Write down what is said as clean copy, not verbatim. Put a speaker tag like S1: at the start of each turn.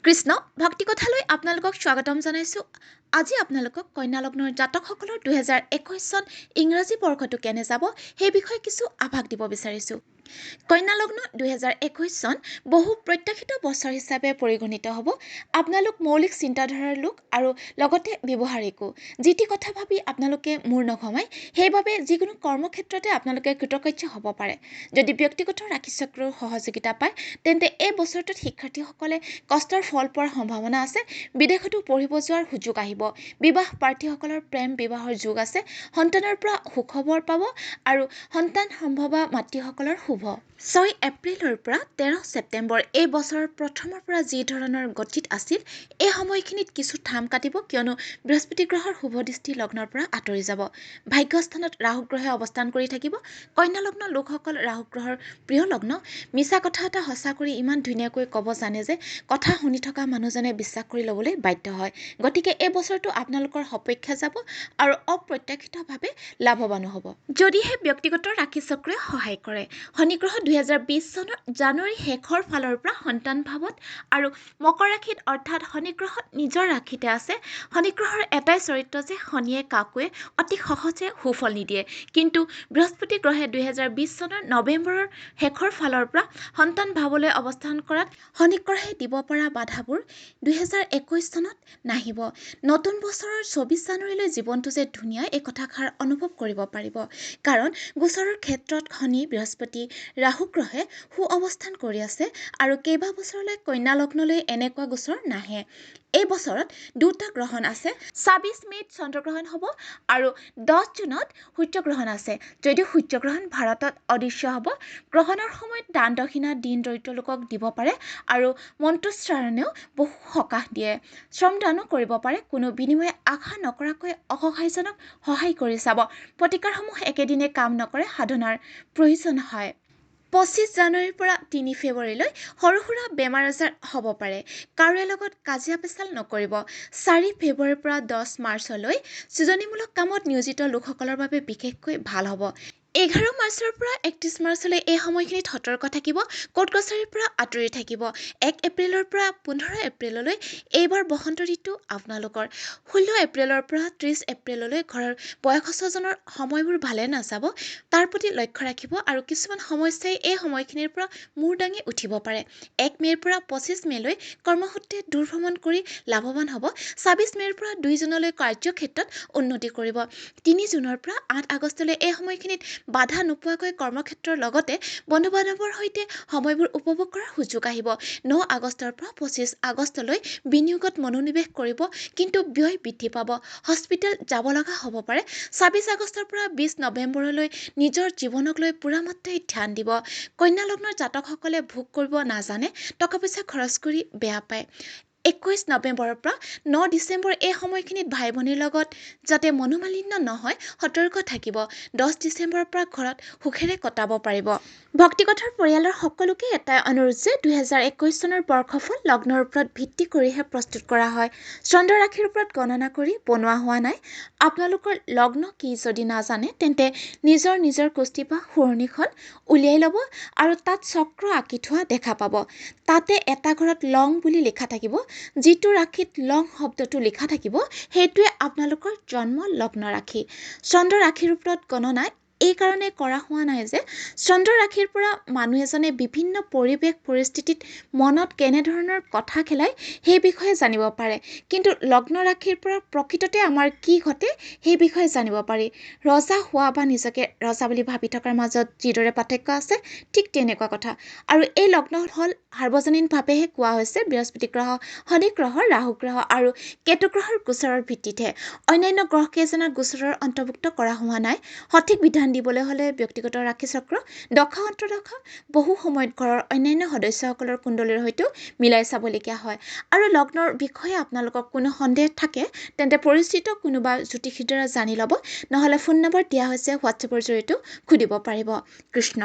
S1: কৃষ্ণ ভক্তি কথালৈ আপোনালোকক স্বাগতম জনাইছোঁ। আজি আপোনালোকক কন্যা লগ্নৰ জাতকসকলৰ 2021 চন ইংৰাজী বৰ্ষটো কেনে যাব সেই বিষয়ে কিছু আভাস দিব বিচাৰিছোঁ। কন্যা লগ্ন 2021 চন বহু প্ৰত্যাশিত বছৰ হিচাপে পৰিগণিত হ'ব। আপোনালোক মৌলিক চিন্তাধাৰাৰ লোক আৰু লগতে ব্যৱহাৰিকো। যিটি কথা ভাবি আপোনালোকে মূৰ নঘমাই, সেইবাবে যিকোনো কৰ্মক্ষেত্ৰতে আপোনালোকে কৃতকাৰ্য হ'ব পাৰে। যদি ব্যক্তিগত ৰাশিচক্ৰৰ সহযোগিতা পায়, তেন্তে এই বছৰটোত শিক্ষাৰ্থীসকলে কষ্টৰ ফল পোৱাৰ সম্ভাৱনা আছে। বিদেশতো পঢ়িব যোৱাৰ সুযোগ আহিব। বিবাহ প্ৰাৰ্থীসকলৰ প্ৰেম বিবাহৰ যোগ আছে। সন্তানৰ পৰা সুখবৰ পাব আৰু সন্তান সম্ভৱা মাতৃসকলৰ শুভ। 6 এপ্ৰিলৰ পৰা 13 ছেপ্টেম্বৰ এই বছৰৰ প্ৰথমৰ পৰা যি ধৰণৰ গতিত আছিল, এই সময়খিনিত কিছু থাম কাটিব, কিয়নো বৃহস্পতি গ্ৰহৰ শুভ দৃষ্টি লগ্নৰ পৰা আঁতৰি যাব। ভাগ্যস্থানত ৰাহু গ্ৰহে অৱস্থান কৰি থাকিব। কন্যা লগ্ন লোকসকল ৰাহু গ্ৰহৰ প্ৰিয় লগ্ন। মিছা কথা এটা সঁচা কৰি ইমান ধুনীয়াকৈ ক'ব জানে যে কথা শুনি থকা মানুহজনে বিশ্বাস কৰি ল'বলৈ বাধ্য হয়। গতিকে এই বছৰটো আপোনালোকৰ সপক্ষে যাব আৰু অপ্ৰত্যাশিতভাৱে লাভৱানো হ'ব। যদিহে ব্যক্তিগত ৰাশিচক্ৰই সহায় কৰে। শনি গ্ৰহ 2020 চনৰ জানুৱাৰী শেষৰ ফালৰ পৰা সন্তান ভাৱত আৰু মকৰ ৰাশিত, অৰ্থাৎ শনি গ্ৰহত নিজৰ ৰাশিতে আছে। শনি গ্ৰহৰ এটাই চৰিত্ৰ যে শনিয়ে কাকোৱে অতি সহজে সুফল নিদিয়ে। কিন্তু বৃহস্পতি গ্ৰহে 2020 চনৰ নৱেম্বৰৰ শেষৰ ফালৰ পৰা সন্তান ভাৱলৈ অৱস্থান কৰাত শনি গ্ৰহে দিব পৰা বাধাবোৰ 2021 চনত নাহিব। নতুন বছৰৰ 24 জানুৱাৰীলৈ জীৱনটো যে ধুনীয়া, এই কথাষাৰ অনুভৱ কৰিব পাৰিব। কাৰণ গোচৰৰ ক্ষেত্ৰত শনি, বৃহস্পতি, ৰাহু গ্ৰহে সু অৱস্থান কৰি আছে আৰু কেইবা বছৰলৈ কন্যা লগ্নলৈ এনেকুৱা গোচৰ নাহে। এই বছৰত দুটা গ্ৰহণ আছে। 26 মে'ত চন্দ্ৰগ্ৰহণ হ'ব আৰু 10 জুনত সূৰ্যগ্ৰহণ আছে। যদিও সূৰ্যগ্ৰহণ ভাৰতত অদৃশ্য হ'ব, গ্ৰহণৰ সময়ত দান দক্ষিণা দীন দৰিদ্ৰ লোকক দিব পাৰে আৰু মন্ত্ৰোচ্চাৰণেও বহু সকাহ দিয়ে। শ্ৰমদানো কৰিব পাৰে। কোনো বিনিময় আশা নকৰাকৈ অসহায়জনক সহায় কৰি চাব। প্ৰতিকাৰসমূহ একেদিনে কাম নকৰে, সাধনাৰ প্ৰয়োজন হয়। 25 জানুৱাৰীৰ পৰা 3 ফেব্ৰুৱাৰীলৈ সৰু সুৰা বেমাৰ আজাৰ হ'ব পাৰে। কাৰোৰে লগত কাজিয়া পেচাল নকৰিব। 4 ফেব্ৰুৱাৰীৰ পৰা 10 মাৰ্চলৈ সৃজনীমূলক কামত নিয়োজিত লোকসকলৰ বাবে বিশেষকৈ ভাল হ'ব। 11 মাৰ্চৰ পৰা 31 মাৰ্চলৈ এই সময়খিনিত সতৰ্ক থাকিব। কোৰ্ট কাছাৰীৰ পৰা আঁতৰি থাকিব। 1 এপ্ৰিলৰ পৰা 15 এপ্ৰিললৈ এইবাৰ বসন্ত ঋতু আপোনালোকৰ। 16 এপ্ৰিলৰ পৰা 30 এপ্ৰিললৈ ঘৰৰ বয়সস্থজনৰ সময়বোৰ ভালে নাযাব, তাৰ প্ৰতি লক্ষ্য ৰাখিব আৰু কিছুমান সমস্যাই এই সময়খিনিৰ পৰা মূৰ দাঙি উঠিব পাৰে। 1 মে'ৰ পৰা 25 মে'লৈ কৰ্মসূত্ৰে দূৰ ভ্ৰমণ কৰি লাভৱান হ'ব। 26 মে'ৰ পৰা 2 জুনলৈ কাৰ্যক্ষেত্ৰত উন্নতি কৰিব। 3 জুনৰ পৰা 8 আগষ্টলৈ এই সময়খিনিত বাধা নোপোৱাকৈ কৰ্মক্ষেত্ৰৰ লগতে বন্ধু বান্ধৱৰ সৈতে সময়বোৰ উপভোগ কৰাৰ সুযোগ আহিব। 9 আগষ্টৰ পৰা 25 আগষ্টলৈ বিনিয়োগত মনোনিৱেশ কৰিব, কিন্তু ব্যয় বৃদ্ধি পাব। হস্পিটেল যাব লগা হ'ব পাৰে। 26 আগষ্টৰ পৰা 20 নৱেম্বৰলৈ নিজৰ জীৱনক লৈ পূৰা মাত্ৰাই ধ্যান দিব। কন্যা লগ্নৰ জাতকসকলে ভোগ কৰিব নাজানে, টকা পইচা খৰচ কৰি বেয়া পায়। 21 নৱেম্বৰৰ পৰা 9 ডিচেম্বৰ এই সময়খিনিত ভাই ভনীৰ লগত যাতে মনোমালিন্য নহয়, সতৰ্ক থাকিব। 10 ডিচেম্বৰৰ পৰা ঘৰত সুখেৰে কটাব পাৰিব। ভক্তিকথৰ পৰিয়ালৰ সকলোকে এটাই অনুৰোধ যে 2021 চনৰ বৰ্ষফল লগ্নৰ ওপৰত ভিত্তি কৰিহে প্ৰস্তুত কৰা হয়। চন্দ্ৰ ৰাশিৰ ওপৰত গণনা কৰি বনোৱা হোৱা নাই। আপোনালোকৰ লগ্ন কি যদি নাজানে, তেন্তে নিজৰ কুষ্টি বা শুৱনিখন উলিয়াই ল'ব আৰু তাত চক্ৰ আঁকি থোৱা দেখা পাব। তাতে এটা ঘৰত লং বুলি লিখা থাকিব। যিটো ৰাশিত লং শব্দটো লিখা থাকিব, সেইটোৱে আপোনালোকৰ জন্ম লগ্ন ৰাশি। চন্দ্ৰ ৰাশিৰ ওপৰত গণনা এই কাৰণে কৰা হোৱা নাই যে চন্দ্ৰ ৰাশিৰ পৰা মানুহ এজনে বিভিন্ন পৰিৱেশ পৰিস্থিতিত মনত কেনেধৰণৰ কথা খেলায় সেই বিষয়ে জানিব পাৰে, কিন্তু লগ্ন ৰাশিৰ পৰা প্ৰকৃততে আমাৰ কি ঘটে সেই বিষয়ে জানিব পাৰি। ৰজা হোৱা বা নিজকে ৰজা বুলি ভাবি থকাৰ মাজত যিদৰে পাৰ্থক্য আছে, ঠিক তেনেকুৱা কথা। আৰু এই লগ্ন হ'ল সাৰ্বজনীনভাৱেহে কোৱা হৈছে বৃহস্পতি গ্ৰহ, শনি গ্ৰহ, ৰাহু গ্ৰহ আৰু কেতু গ্ৰহৰ গোচৰৰ ভিত্তিতহে। অন্যান্য গ্ৰহকেইজনৰ গোচৰৰ অন্তৰ্ভুক্ত কৰা হোৱা নাই। সঠিক বিধান দিবলৈ হ'লে ব্যক্তিগত ৰাশিচক্ৰ, দশা অন্তৰ্দশা, বহু সময়ত ঘৰৰ অন্যান্য সদস্যসকলৰ কুণ্ডলীৰ সৈতেও মিলাই চাবলগীয়া হয়। আৰু লগ্নৰ বিষয়ে আপোনালোকক কোনো সন্দেহ থাকে, তেন্তে পৰিচিত কোনোবা জ্যোতিষীৰ দ্বাৰা জানি ল'ব। নহ'লে ফোন নম্বৰ দিয়া হৈছে, হোৱাটছএপৰ জৰিয়তেও সুধিব পাৰিব। কৃষ্ণ।